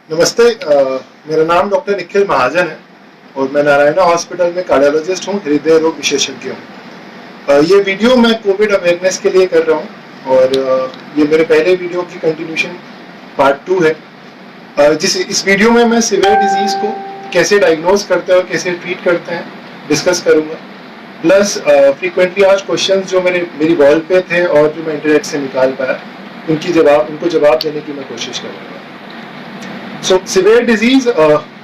नमस्ते। मेरा नाम डॉक्टर निखिल महाजन है और मैं नारायणा हॉस्पिटल में कार्डियोलॉजिस्ट हूँ, हृदय रोग विशेषज्ञ हूँ। ये वीडियो मैं कोविड अवेयरनेस के लिए कर रहा हूँ और ये मेरे पहले वीडियो की कंटिन्यूशन पार्ट 2 है। इस वीडियो में मैं सीवियर डिजीज को कैसे डायग्नोज करते हैं और कैसे ट्रीट करते हैं डिस्कस करूँगा। प्लस फ्रीक्वेंटली आज क्वेश्चंस जो मेरी वॉल पे थे और जो मैं इंटरनेट से निकाल पाया उनको जवाब देने की मैं कोशिश करूँगा। सो सिवियर डिजीज,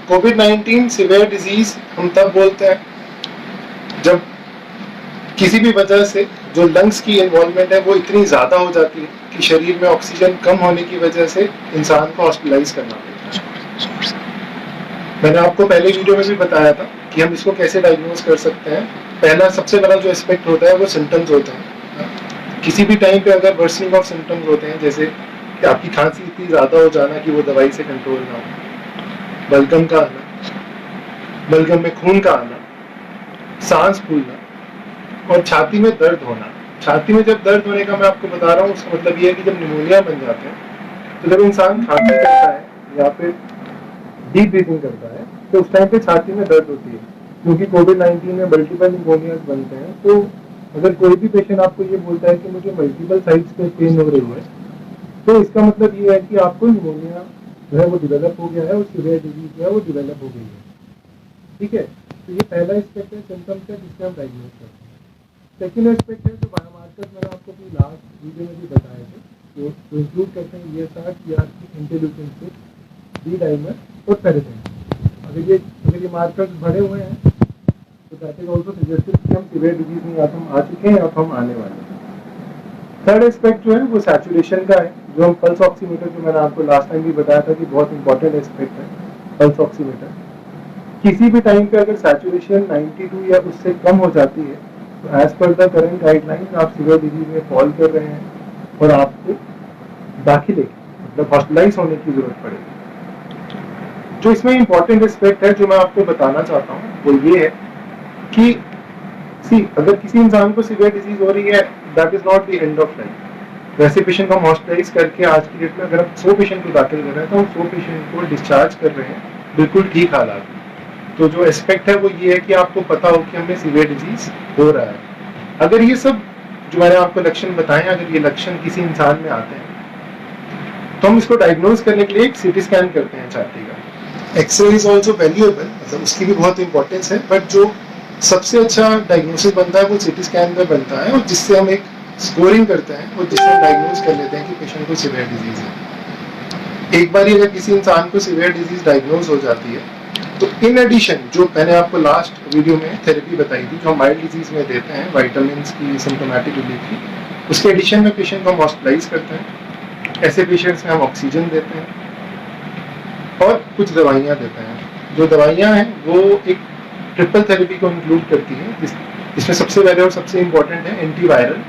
कोविड-19 सिवियर डिजीज हम तब बोलते हैं जब किसी भी वजह से जो लंग्स की इन्वॉल्वमेंट है वो इतनी ज़्यादा हो जाती है कि शरीर में ऑक्सीजन कम होने की वजह से इंसान को हॉस्पिटलाइज करना पड़ता है। मैंने आपको पहले वीडियो में भी बताया था कि हम इसको कैसे डायग्नोज कर सकते हैं। सबसे बड़ा जो एस्पेक्ट होता है वो सिम्टम्स होते हैं। किसी भी टाइम पे अगर वर्सनिंग ऑफ सिम्टम्स होते हैं, जैसे कि आपकी खांसी इतनी ज़्यादा हो जाना कि वो दवाई से कंट्रोल ना हो, बलगम का आना, बलगम में खून का आना, सांस फूलना और छाती में दर्द होना। छाती में जब दर्द होने का मैं आपको बता रहा हूँ, उसका मतलब ये है कि जब निमोनिया बन जाते हैं तो जब इंसान खांसी करता है या फिर डीप ब्रीथिंग करता है तो उस टाइम पे छाती में दर्द होती है, क्योंकि कोविड-19 में मल्टीपल निमोनियाज बनते हैं। तो अगर कोई भी पेशेंट आपको ये बोलता है कि मुझे मल्टीपल साइड्स पे पेन हो रही है, तो इसका मतलब ये है कि आपको निमोनिया जो है वो डेवलप हो गया है और सीवियर डिजीज जो है वो डेवलप हो गई है। ठीक है, तो ये पहला एस्पेक्ट है सिम्टम्स का, जिससे हम डायग्नोज करते हैं। सेकेंड एस्पेक्ट है जो बायोमार्कर्स मैंने आपको अपनी लास्ट वीडियो में भी बताए थे, तो इंक्लूड करते हैं ESR, CRP, interleukin 6, D dimer और फेरेटिन। अगर ये मार्कर्स बढ़े हुए हैं तो दैट इज ऑल्सो सजेस्टेड कि हम सीवियर डिजीज में या तो हम आ चुके हैं या तो हम आने वाले हैं। थर्ड एस्पेक्ट जो है वो सैचुरेशन का है, जो हम पल्स ऑक्सीमीटर, जो मैंने आपको लास्ट टाइम भी बताया था कि बहुत इंपॉर्टेंट एस्पेक्ट है पल्स ऑक्सीमीटर। किसी भी टाइम पे अगर सैचुरेशन 92 या उससे कम हो जाती है तो as per the current guidelines आप सीवियर डिजीज में फॉल कर रहे हैं और आपको दाखिले मतलब हॉस्पिटलाइज होने की जरूरत पड़ेगी। जो इसमें इंपॉर्टेंट एस्पेक्ट है जो मैं आपको बताना चाहता हूँ वो ये है कि अगर किसी इंसान को सीवियर डिजीज हो रही है, that is not the end of life. वैसे पेशेंट को हम हॉस्पिटलाइज करके आज की डेट में अगर हम 100 पेशेंट को दाखिल कर रहे हैं तो हम 100 पेशेंट को डिस्चार्ज कर रहे हैं बिल्कुल ठीक हालात में। तो जो एस्पेक्ट है वो ये है कि आपको पता हो कि हमें सीवियर डिजीज हो रहा है। अगर ये सब जो मैंने आपको लक्षण बताए हैं, अगर ये लक्षण किसी इंसान में आते हैं तो हम इसको डायग्नोज करने के लिए एक CT स्कैन करते हैं छाती का। एक्सरे इज ऑल्सो वैल्यूएबल, मतलब उसकी भी बहुत इंपॉर्टेंस है, बट जो सबसे अच्छा डायग्नोसिस बनता है वो CT स्कैन में बनता है और जिससे हम एक स्कोरिंग करते हैं और जिससे हम डायग्नोज कर लेते हैं कि पेशेंट को सीवियर डिजीज है। एक बार अगर किसी इंसान को सीवियर डिजीज डायग्नोज हो जाती है तो इन एडिशन, जो मैंने आपको लास्ट वीडियो में थेरेपी बताई थी जो हम माइल्ड डिजीज में देते हैं, वाइटामिन की सिम्टोमेटिक रिलीफ की, उसके एडिशन में पेशेंट को हम हॉस्पिटलाइज करते हैं। ऐसे पेशेंट्स में हम ऑक्सीजन देते हैं और कुछ दवाइयाँ देते हैं। जो दवाइयाँ हैं वो एक ट्रिपल थेरेपी को इंक्लूड करती है, जिसमें सबसे पहले और सबसे इम्पोर्टेंट है एंटीवायरल,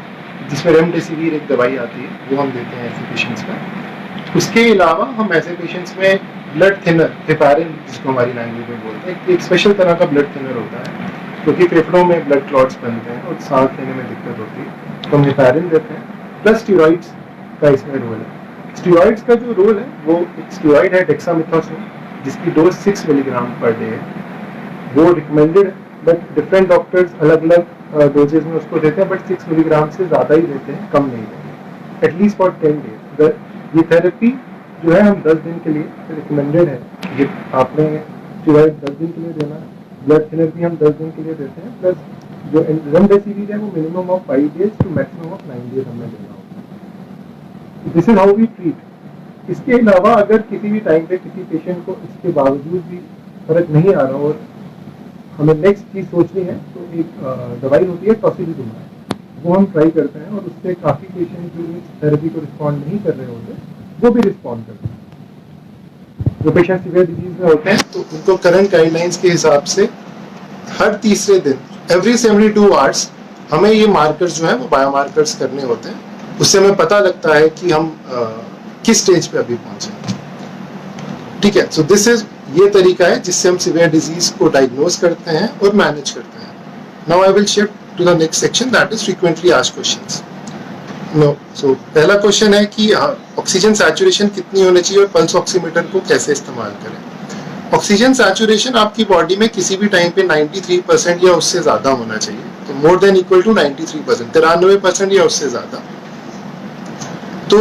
जिसमें रेमडेसिविर एक दवाई आती है, वो हम देते हैं ऐसे पेशेंट्स में। उसके अलावा हम ऐसे पेशेंट्स में ब्लड थिनर, हेपारिन जिसको हमारी लैंग्वेज में बोलते हैं, एक स्पेशल तरह का ब्लड थिनर होता है क्योंकि फेफड़ों में ब्लड क्लॉट्स बनते हैं और सांस लेने में दिक्कत होती है, तो हम हेपारिन देते हैं। प्लस स्टीरॉइड्स का इसमें रोल है। स्टीरॉइड्स का जो रोल है वो एक स्टीरॉइड है डेक्सामेथासोन, जिसकी डोज 6 मिलीग्राम पर डे है। वो रिकमेंडेड, बट डिफरेंट डॉक्टर्स अलग अलग डोजेज में उसको देते हैं, बट 6 मिलीग्राम से ज़्यादा ही देते हैं, कम नहीं देते, एटलीस्ट फॉर 10 डेज। ये थेरेपी जो है हम 10 दिन के लिए रिकमेंडेड है। ये आपने स्टीरॉइड 10 दिन के लिए देना, ब्लड थिनर भी हम 10 दिन के लिए देते हैं, प्लस जो रेमडेसिविर है वो minimum of 5 days to maximum of 9 days हमें देना होगा। This is how we treat. इसके अलावा अगर किसी भी टाइम पे किसी पेशेंट को इसके बावजूद भी फर्क नहीं आ रहा और हमें नेक्स्ट चीज सोचनी है तो एक दवाई होती है टॉसिलिजुमाब, वो हम ट्राई करते हैं और उससे काफी पेशेंट जो इस थेरेपी को रिस्पॉन्ड नहीं कर रहे होते वो भी रिस्पॉन्ड करते हैं। जो पेशेंट सीवियर डिजीज में होते हैं तो उनको करंट गाइडलाइंस के हिसाब से हर तीसरे दिन, एवरी 72 आवर्स, हमें ये मार्कर्स जो है वो बायोमार्कर्स करने होते हैं। उससे हमें पता लगता है कि हम किस स्टेज पे अभी पहुंचे। ठीक है, सो दिस इज, ये तरीका है जिससे हम सीवियर डिजीज को डायग्नोज करते हैं और मैनेज करते हैं। Now I will shift to the next section, that is frequently asked questions. No. So पहला क्वेश्चन है कि ऑक्सीजन सैचुरेशन कितनी होनी चाहिए और पल्स ऑक्सीमीटर को कैसे इस्तेमाल करें। ऑक्सीजन सैचुरेशन आपकी बॉडी में किसी भी टाइम पे 93% या उससे ज्यादा होना चाहिए, तो मोर देन इक्वल टू 93%, 93% या उससे ज्यादा। तो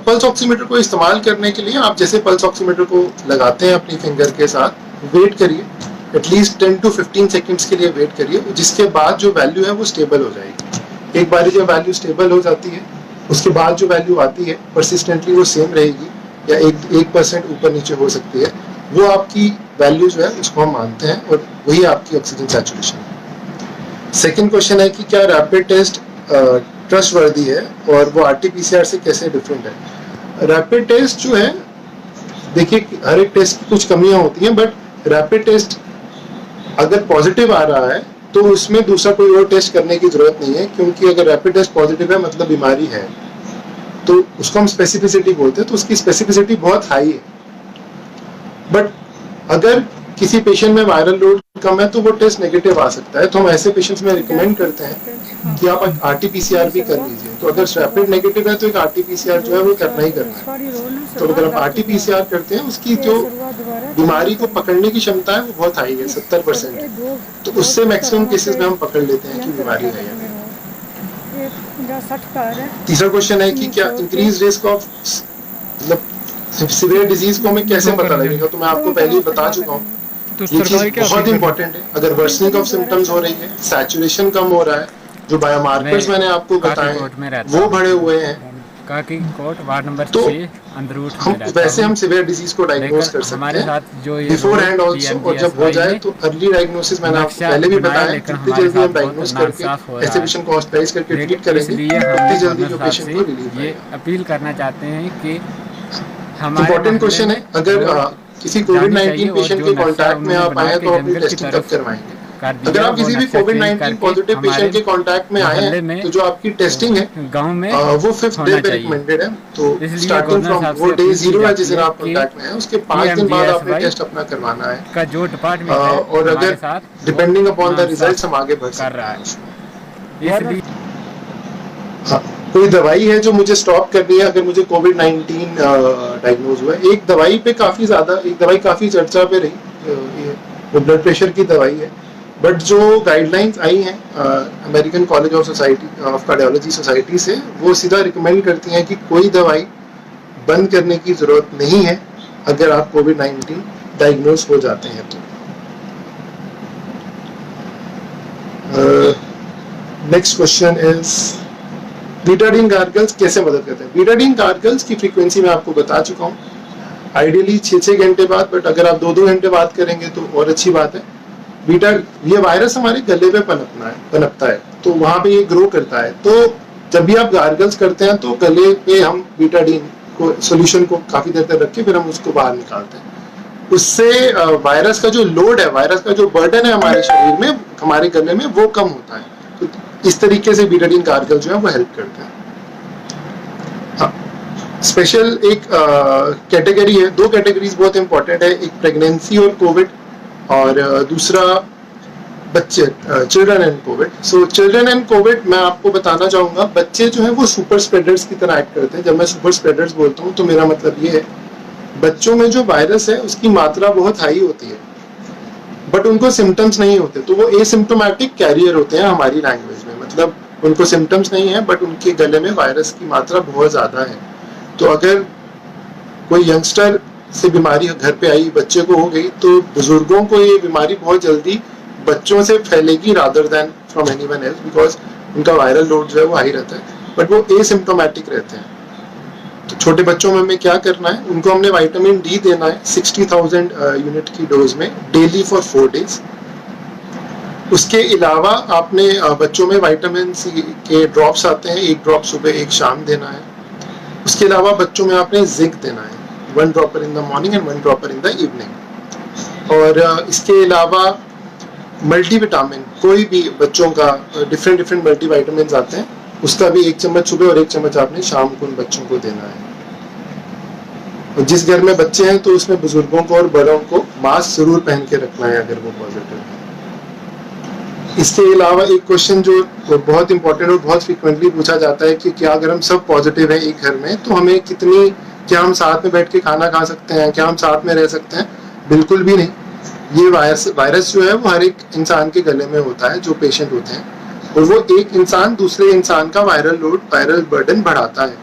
पल्स ऑक्सीमीटर को इस्तेमाल करने के लिए आप जैसे पल्स ऑक्सीमीटर को लगाते हैं अपनी फिंगर के साथ, वेट करिए एटलीस्ट 10 to 15 सेकेंड्स के लिए वेट करिए, जिसके बाद जो वैल्यू है वो स्टेबल हो जाएगी। एक बार जब वैल्यू स्टेबल हो जाती है उसके बाद जो वैल्यू आती है परसिस्टेंटली वो सेम रहेगी या 1% ऊपर नीचे हो सकती है, वो आपकी वैल्यू जो है उसको हम मानते हैं और वही आपकी ऑक्सीजन सैचुरेशन है। सेकेंड क्वेश्चन है कि क्या रैपिड टेस्ट ट्रस्टवर्दी है और वो आरटीपीसीआर से कैसे डिफरेंट है। रैपिड टेस्ट जो है, देखिए हर एक टेस्ट की कुछ कमियां होती हैं, बट रैपिड टेस्ट अगर पॉजिटिव आ रहा है तो उसमें दूसरा कोई और टेस्ट करने की जरूरत नहीं है, क्योंकि अगर रैपिड टेस्ट पॉजिटिव है मतलब बीमारी है, तो उसको हम स्पेसिफिसिटी बोलते हैं, तो उसकी स्पेसिफिसिटी बहुत हाई है। बट अगर किसी पेशेंट में वायरल लोड कम है तो वो टेस्ट नेगेटिव आ सकता है, तो हम ऐसे पेशेंट्स में रिकमेंड करते हैं कि आप आरटीपीसीआर भी कर लीजिए। तो अगर रैपिड नेगेटिव है तो एक आरटीपीसीआर जो है वो करना ही करना है। तो अगर आप आरटीपीसीआर करते हैं उसकी जो बीमारी को पकड़ने की क्षमता है वो बहुत हाई है, 70% है, तो उससे मैक्सिमम केसेस में हम पकड़ लेते हैं कि बीमारी है या नहीं। तीसरा क्वेश्चन है कि क्या इंक्रीज रिस्क ऑफ मतलब सीवियर डिजीज को हमें कैसे पता लगेगा। तो मैं आपको पहले ही बता चुका हूँ, ये चीज बहुत इंपॉर्टेंट है। अगर वर्सनिंग ऑफ सिम्टम्स हो रही है, सैचुरेशन कम हो रहा है, जो बायोमार्कर्स मैंने आपको बताए वो बढ़े हुए हैं, काकी कोट वार्ड नंबर तो 6 अंदरूट हम वैसे हम सीवियर डिजीज को डायग्नोज कर सकते हैं बिफोर हैंड ऑल्सो, और जब हो जाए तो अर्ली डायग्नोसिस मैंने आपको पहले भी बताया, जितनी जल्दी हम डायग्नोज करके ऐसे पेशेंट को हॉस्पिटलाइज करके ट्रीट करेंगे उतनी जल्दी जो पेशेंट को रिलीफ ये आएगा। अपील करना चाहते हैं कि इम्पोर्टेंट क्वेश्चन है, अगर किसी कोविड-19 पेशेंट के कांटेक्ट में आप आए तो अपनी टेस्टिंग कब करवाएंगे। अगर आप किसी भी कोविड-19 पॉजिटिव पेशेंट के कांटेक्ट में आए हैं तो जो आपकी टेस्टिंग है गांव में वो 5th डे पे रिकमेंडेड है। तो स्टार्टिंग फ्रॉम वो डे 0 है जिस दिन आप कांटेक्ट में हैं, उसके 5 दिन बाद आपने टेस्ट अपना करवाना है का जो डिपार्टमेंट है और अगर डिपेंडिंग अपॉन द रिजल्ट्स हम आगे बढ़ कर रहा सकते है। इसलिए कोई दवाई है जो मुझे स्टॉप करनी है अगर मुझे कोविड-19 डायग्नोज हुआ है। एक दवाई काफी चर्चा पे रही, वो ब्लड प्रेशर की दवाई है, बट जो गाइडलाइंस आई हैं American college of cardiology society से, वो सीधा रिकमेंड करती हैं कि कोई दवाई बंद करने की जरूरत नहीं है अगर आप कोविड-19 डायग्नोज हो जाते हैं तो। Next question is Betadine gargles कैसे मदद करते हैं। बीटाडीन गार्गल्स की फ्रीक्वेंसी मैं आपको बता चुका हूँ, आइडियली 6 घंटे बाद, बट अगर आप 2 घंटे बाद करेंगे तो और अच्छी बात है। ये वायरस हमारे गले पे पनपता है, तो वहां पे ये ग्रो करता है, तो जब भी आप गार्गल्स करते हैं तो गले पे हम बीटाडीन को सोल्यूशन को काफी देर तक रख के फिर हम उसको बाहर निकालते हैं। उससे वायरस का जो लोड है, वायरस का जो बर्डन है हमारे शरीर में, हमारे गले में, वो कम होता है। तो इस तरीके से बीटाडीन गार्गल जो है वो हेल्प करते हैं। स्पेशल एक कैटेगरी है, 2 कैटेगरीज बहुत इंपॉर्टेंट है, एक प्रेगनेंसी और कोविड, और दूसरा बच्चे, children and Covid. So children and Covid मैं आपको बताना चाहूंगा, बच्चे जो है वो सुपर स्प्रेडर्स की तरह एक्ट करते हैं। जब मैं सुपर स्प्रेडर्स बोलता हूँ तो मेरा मतलब ये है, बच्चों में जो वायरस है उसकी मात्रा बहुत हाई होती है, बट उनको सिम्टम्स नहीं होते, तो वो एसिम्प्टोमेटिक कैरियर होते हैं हमारी लैंग्वेज में, मतलब उनको सिम्टम्स नहीं है बट उनके गले में वायरस की मात्रा बहुत ज्यादा है। तो अगर कोई यंगस्टर से बीमारी घर पे आई, बच्चे को हो गई, तो बुजुर्गों को ये बीमारी बहुत जल्दी बच्चों से फैलेगी rather than from anyone else, because उनका वायरल लोड जो है वो हाई रहता है, बट वो एसिम्प्टोमेटिक रहते हैं। तो छोटे बच्चों में हमें क्या करना है, उनको हमने विटामिन डी देना है 60,000 यूनिट की डोज में डेली फॉर 4 डेज। उसके अलावा आपने बच्चों में विटामिन सी के ड्रॉप्स आते हैं, 1 ड्रॉप सुबह 1 शाम देना है। उसके अलावा बच्चों में आपने जिंक देना है, 1 dropper in the morning and 1 dropper in the evening. और इसके अलावा मल्टीविटामिन, कोई भी बच्चों का डिफरेंट मल्टीविटामिन आते हैं, उसका भी 1 चम्मच सुबह और 1 चम्मच आपने शाम को उन बच्चों को देना है। और जिस घर में बच्चे हैं तो उसमें बुजुर्गों को और बड़ों को मास्क जरूर पहन के रखना है अगर वो पॉजिटिव है। इसके अलावा एक क्वेश्चन जो बहुत इंपॉर्टेंट और बहुत फ्रिक्वेंटली पूछा जाता है कि क्या अगर हम सब पॉजिटिव हैं एक घर में तो हमें क्या हम साथ में बैठ के खाना खा सकते हैं, क्या हम साथ में रह सकते हैं? बिल्कुल भी नहीं। ये वायरस जो है वो हर एक इंसान के गले में होता है जो पेशेंट होते हैं, और वो एक इंसान दूसरे इंसान का वायरल बर्डन बढ़ाता है।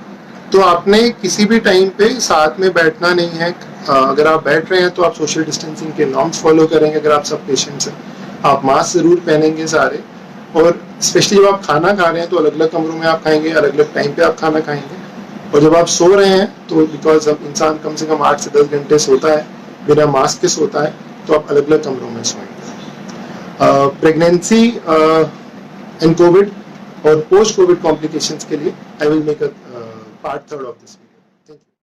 तो आपने किसी भी टाइम पे साथ में बैठना नहीं है। अगर आप बैठ रहे हैं तो आप सोशल डिस्टेंसिंग के नॉर्म्स फॉलो करेंगे। अगर आप सब पेशेंट्स हैं, आप मास्क जरूर पहनेंगे सारे, और स्पेशली जब आप खाना खा रहे हैं तो अलग अलग कमरों में आप खाएंगे, अलग अलग टाइम पे आप खाना खाएंगे। और जब आप सो रहे हैं तो बिकॉज अब इंसान कम से कम 8 से 10 घंटे सोता है, बिना मास्क के सोता है, तो आप अलग अलग कमरों में सोएंगे। प्रेगनेंसी एंड कोविड और पोस्ट कोविड कॉम्प्लिकेशंस के लिए I will make a part 3 of this.